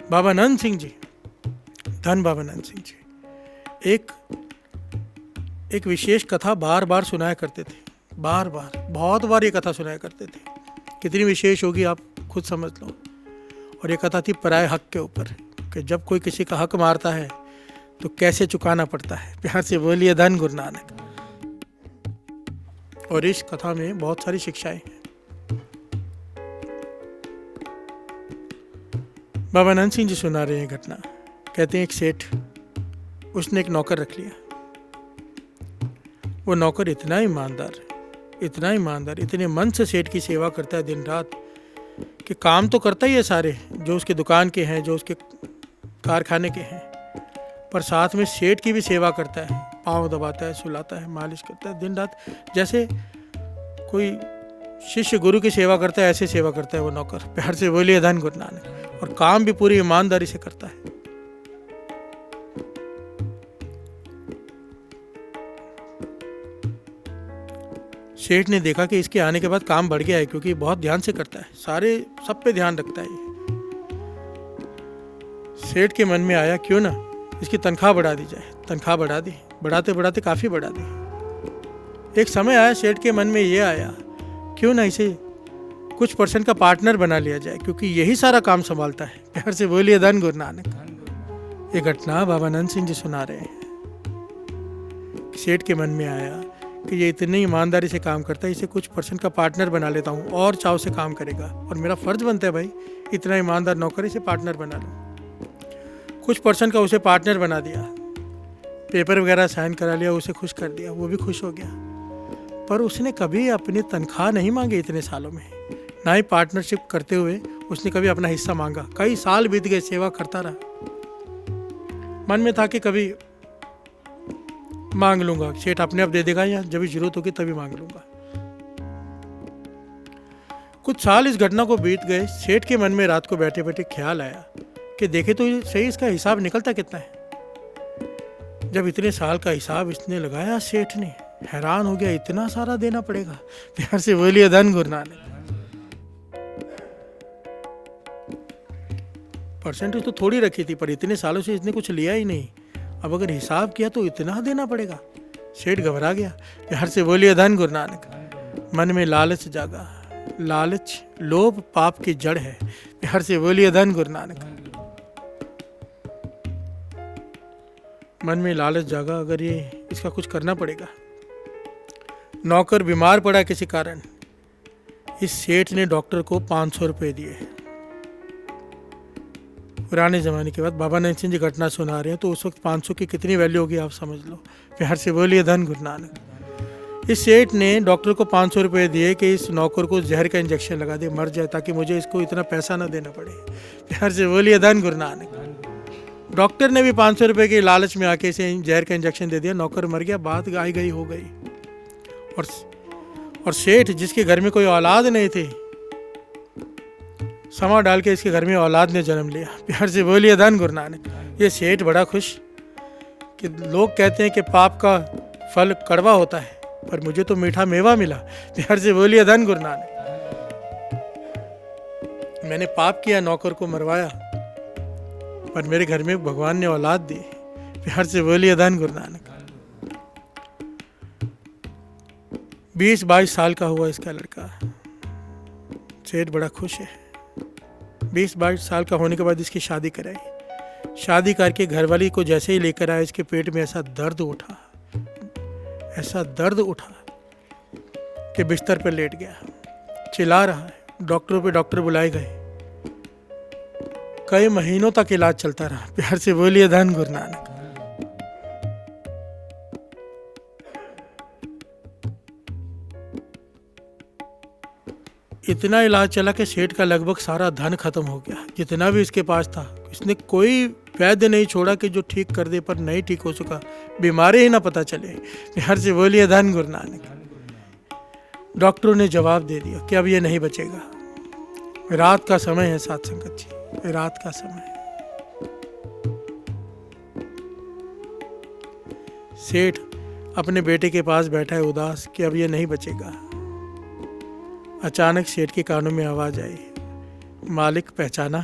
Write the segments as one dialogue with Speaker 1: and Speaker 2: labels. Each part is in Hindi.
Speaker 1: बाबा नंद सिंह जी, धन बाबा नंद सिंह जी, एक विशेष कथा बार बार सुनाया करते थे। बार बार, बहुत बार ये कथा सुनाया करते थे। कितनी विशेष होगी आप खुद समझ लो। और ये कथा थी पराये हक के ऊपर, कि जब कोई किसी का हक मारता है तो कैसे चुकाना पड़ता है। प्यार से बोलिए धन गुरु नानक। और इस कथा में बहुत सारी शिक्षाएं हैं। बाबा नंद सिंह जी सुना रहे हैं घटना। कहते हैं एक सेठ, उसने एक नौकर रख लिया। वो नौकर इतना ईमानदार, इतने मन से सेठ की सेवा करता है दिन रात, कि काम तो करता ही है सारे जो उसके दुकान के हैं, जो उसके कारखाने के हैं, पर साथ में सेठ की भी सेवा करता है। पाँव दबाता है, सुलाता है, मालिश करता है दिन रात। जैसे कोई शिष्य गुरु की सेवा करता है, ऐसे सेवा करता है वो नौकर। प्यार से बोलिए धन गुरु नानक। और काम भी पूरी ईमानदारी से करता है। सेठ ने देखा कि इसके आने के बाद काम बढ़ गया है, क्योंकि बहुत ध्यान से करता है, सारे सब पे ध्यान रखता है। सेठ के मन में आया क्यों ना इसकी तनख्वाह बढ़ा दी जाए। तनख्वाह बढ़ा दी, बढ़ाते बढ़ाते काफ़ी बढ़ा दी। एक समय आया सेठ के मन में ये आया क्यों ना इसे कुछ % का पार्टनर बना लिया जाए, क्योंकि यही सारा काम संभालता है। प्यार से बोलिए धन गुरु नानक। ये घटना बाबा नंद सिंह जी सुना रहे हैं। सेठ के मन में आया कि ये इतनी ईमानदारी से काम करता है, इसे कुछ % का पार्टनर बना लेता हूँ, और चाव से काम करेगा। और मेरा फर्ज बनता है भाई, इतना ईमानदार नौकर, इसे पार्टनर बना लो। कुछ % का उसे पार्टनर बना दिया, पेपर वगैरह साइन करा लिया, उसे खुश कर दिया, वो भी खुश हो गया। पर उसने कभी अपनी तनख्वाह नहीं मांगी इतने सालों में, ना ही पार्टनरशिप करते हुए उसने कभी अपना हिस्सा मांगा। कई साल बीत गए, सेवा करता रहा। मन में था कि कभी मांग लूंगा, सेठ अपने आप दे देगा, या जब भी जरूरत होगी तभी मांग लूंगा। कुछ साल इस घटना को बीत गए। सेठ के मन में रात को बैठे बैठे ख्याल आया कि देखे तो सही इसका हिसाब निकलता कितना है। जब इतने साल का हिसाब इसने लगाया, सेठ ने हैरान हो गया, इतना सारा देना पड़ेगा। प्यार से बोलिए धन गुरु नानक। % तो थोड़ी रखी थी, पर इतने सालों से इसने कुछ लिया ही नहीं। अब अगर हिसाब किया तो इतना देना पड़ेगा। सेठ घबरा गया। प्यार से बोलिए धन गुरु नानक। मन में लालच जागा। लालच लोभ पाप की जड़ है। प्यार से बोलिए धन गुरु नानक। मन में लालच जागा, अगर ये इसका कुछ करना पड़ेगा। नौकर बीमार पड़ा किसी कारण। इस सेठ ने डॉक्टर को 500 रुपये दिए। पुराने ज़माने के बाद बाबा नंद सिंह जी घटना सुना रहे हैं, तो उस वक्त 500 की कितनी वैल्यू होगी आप समझ लो। प्यार से बोलिए धन गुरु नानक। इस सेठ ने डॉक्टर को 500 रुपये दिए कि इस नौकर को जहर का इंजेक्शन लगा दे, मर जाए, ताकि मुझे इसको इतना पैसा ना देना पड़े। प्यार से बोलिए धन गुरु नानक। डॉक्टर ने भी 500 रुपये के लालच में आके इसे जहर का इंजेक्शन दे दिया। नौकर मर गया, बात गाई गई हो गई। और सेठ जिसके घर में कोई औलाद नहीं थी, समा डाल के इसके घर में औलाद ने जन्म लिया। प्यार से बोलिए धन गुरु नानक। ये सेठ बड़ा खुश कि लोग कहते हैं कि पाप का फल कड़वा होता है, पर मुझे तो मीठा मेवा मिला। प्यार से बोलिए धन गुरु नानक। मैंने पाप किया, नौकर को मरवाया, पर मेरे घर में भगवान ने औलाद दी। प्यार से बोलिए धन गुरु नानक। 20-22 साल का हुआ इसका लड़का। सेठ बड़ा खुश है। 20-22 साल का होने के बाद इसकी शादी कराई। शादी करके घरवाली को जैसे ही लेकर आया, इसके पेट में ऐसा दर्द उठा कि बिस्तर पर लेट गया, चिल्ला रहा है। डॉक्टर बुलाए गए। कई महीनों तक इलाज चलता रहा। प्यार से बोलिए धन गुरु नानक। इतना इलाज चला कि सेठ का लगभग सारा धन खत्म हो गया, जितना भी इसके पास था। इसने कोई वैद्य नहीं छोड़ा कि जो ठीक कर दे, पर नहीं ठीक हो सका। बीमारी ही ना पता चले। प्यार से बोलिए धन गुरु नानक। डॉक्टरों ने जवाब दे दिया कि अब ये नहीं बचेगा। रात का समय है साथ संगत जी, रात का समय। सेठ अपने बेटे के पास बैठा है उदास कि अब ये नहीं बचेगा। अचानक सेठ के कानों में आवाज आई। मालिक पहचाना?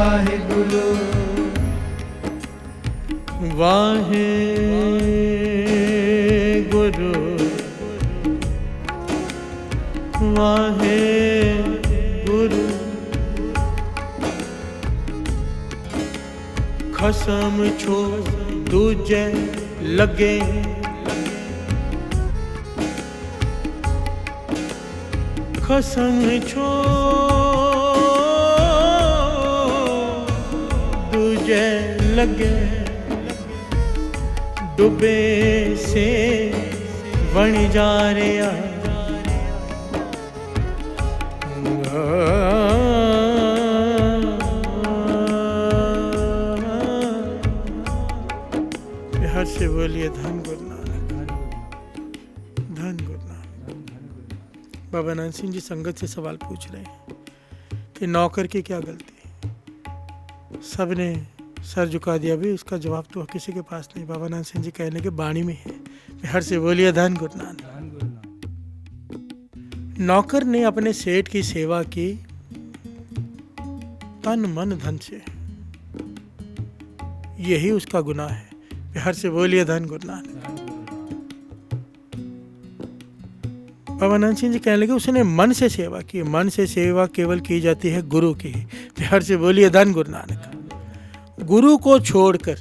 Speaker 2: वाहे गुरु
Speaker 1: वाहे गुरु वाहे गुरु खसम छो दूजे लगे खसम छो दूजे लगे डूबे से बन जा रहा हर से बोलिए धन गुरु नानक, धन गुरु नानक। बाबा नानक सिंह जी संगत से सवाल पूछ रहे हैं कि नौकर की क्या गलती। सब ने सर झुका दिया, भी उसका जवाब तो किसी के पास नहीं। बाबा नानक सिंह जी कहने के बाणी में है। हर से बोलिए धन गुरु नानक। नौकर ने अपने सेठ की सेवा की तन मन धन से, यही उसका गुनाह है। हर से बोलिए धन गुरु नानक। बाबा नानक सिंह जी कहने लगे उसने मन से सेवा की। मन से सेवा केवल की जाती है गुरु की। हर से बोलिए धन गुरु नानक। गुरु को छोड़कर,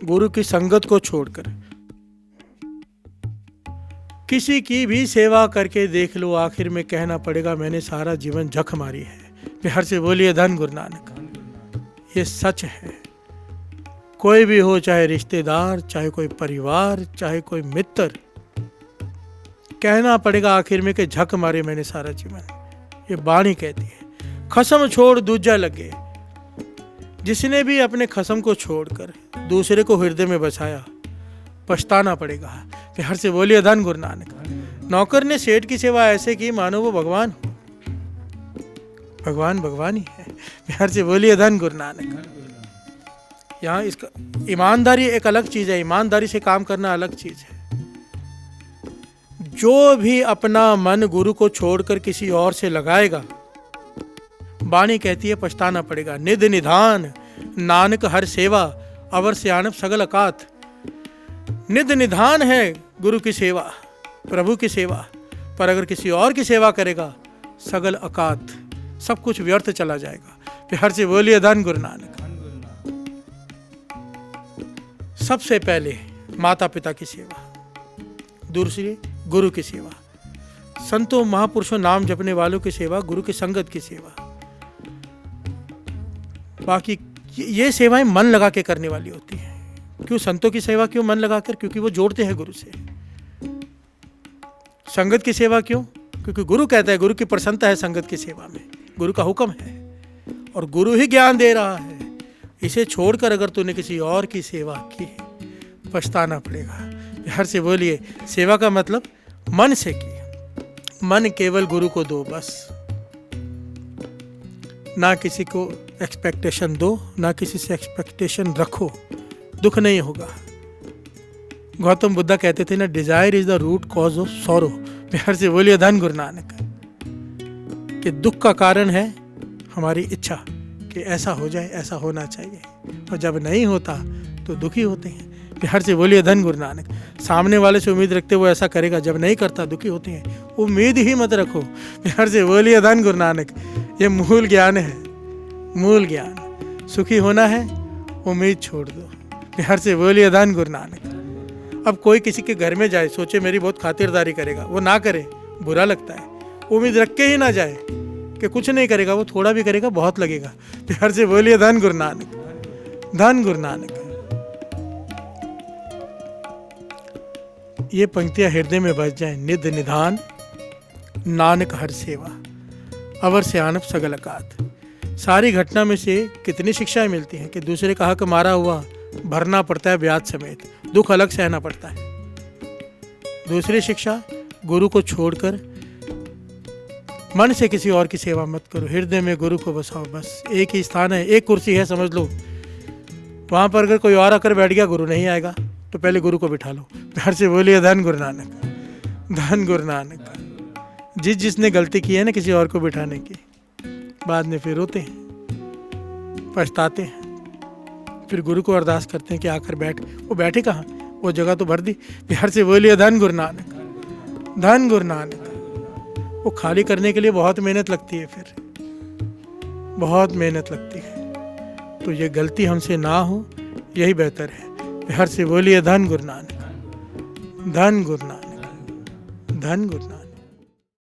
Speaker 1: गुरु की संगत को छोड़कर किसी की भी सेवा करके देख लो, आखिर में कहना पड़ेगा मैंने सारा जीवन झक मारी है। हर से बोलिए धन गुरु नानक। ये सच है। कोई भी हो, चाहे रिश्तेदार, चाहे कोई परिवार, चाहे कोई मित्र, कहना पड़ेगा आखिर में कि झक मारे मैंने सारा जीवन। ये बाणी कहती है। खसम छोड़ दूजा लगे। जिसने भी अपने खसम को छोड़कर दूसरे को हृदय में बसाया, पछताना पड़ेगा। हर से बोलिए धन गुरु नानक। नौकर ने सेठ की सेवा ऐसे की मानो वो भगवान हो। भगवान भगवान ही है। हर से बोलिए धन गुरु नानक। यहाँ इसका ईमानदारी एक अलग चीज है। ईमानदारी से काम करना अलग चीज है। जो भी अपना मन गुरु को छोड़कर किसी और से लगाएगा, बाणी कहती है पछताना पड़ेगा। निध निधान नानक हर सेवा अवर सियाणप सगल अकात। निध निधान है गुरु की सेवा, प्रभु की सेवा, पर अगर किसी और की सेवा करेगा सगल अकात, सब कुछ व्यर्थ चला जाएगा। हर से बोलिए धन गुरु नानक। सबसे पहले माता पिता की सेवा, दूसरी गुरु की सेवा, संतों महापुरुषों नाम जपने वालों की सेवा, गुरु की संगत की सेवा। बाकी ये सेवाएं मन लगा के करने वाली होती हैं। क्यों संतों की सेवा क्यों मन लगाकर? क्योंकि वो जोड़ते हैं गुरु से। संगत की सेवा क्यों? क्योंकि गुरु कहता है, गुरु की प्रसन्नता है संगत की सेवा में, गुरु का हुक्म है और गुरु ही ज्ञान दे रहा है। इसे छोड़कर अगर तूने किसी और की सेवा की, पछताना पड़ेगा। हर से बोलिए सेवा का मतलब मन से की। मन केवल गुरु को दो बस, ना किसी को एक्सपेक्टेशन दो, ना किसी से एक्सपेक्टेशन रखो, दुख नहीं होगा। गौतम बुद्ध कहते थे ना, desire is the root cause of sorrow. हर से बोलिए धन गुरु नानक। कि दुख का कारण है हमारी इच्छा कि ऐसा हो जाए, ऐसा होना चाहिए, और जब नहीं होता तो दुखी होते हैं। हर से बोलिए धन गुरु नानक। सामने वाले से उम्मीद रखते वो ऐसा करेगा, जब नहीं करता दुखी होते हैं। उम्मीद ही मत रखो। हर से बोलिए धन गुरु नानक। ये मूल ज्ञान है, मूल ज्ञान। सुखी होना है, उम्मीद छोड़ दो। हर से बोलिए धन गुरु नानक। अब कोई किसी के घर में जाए, सोचे मेरी बहुत खातिरदारी करेगा, वो ना करे, बुरा लगता है। उम्मीद रख के ही ना जाए कि कुछ नहीं करेगा, वो थोड़ा भी करेगा बहुत लगेगा। हर से बोलिए धन गुरु नानक, धन गुरु नानक। ये पंक्तियां हृदय में बस जाएं। निध निधान नानक हर सेवा अवर सियाणप सगल अकात। सारी घटना में से कितनी शिक्षाएं मिलती हैं कि दूसरे का हक मारा हुआ भरना पड़ता है ब्याज समेत, दुख अलग सहना पड़ता है। दूसरी शिक्षा, गुरु को छोड़कर मन से किसी और की सेवा मत करो, हृदय में गुरु को बसाओ। बस एक ही स्थान है, एक कुर्सी है समझ लो, वहां पर अगर कोई और आकर बैठ गया, गुरु नहीं आएगा, तो पहले गुरु को बिठा लो। प्यार से बोलिए धन गुरु नानक, धन गुरु नानक। जिसने गलती की है ना किसी और को बिठाने की, बाद में फिर रोते हैं। पछताते हैं। फिर गुरु को अरदास करते हैं कि आकर बैठ। वो बैठे कहाँ, वो जगह तो भर दी। प्यार से बोलिए धन गुरु नानक, धन गुरु नानक। वो खाली करने के लिए बहुत मेहनत लगती है, फिर बहुत मेहनत लगती है। तो ये गलती हमसे ना हो, यही बेहतर है। प्यार से बोलिए धन गुरु नानक, धन गुरु नानक, धन गुरु नानक।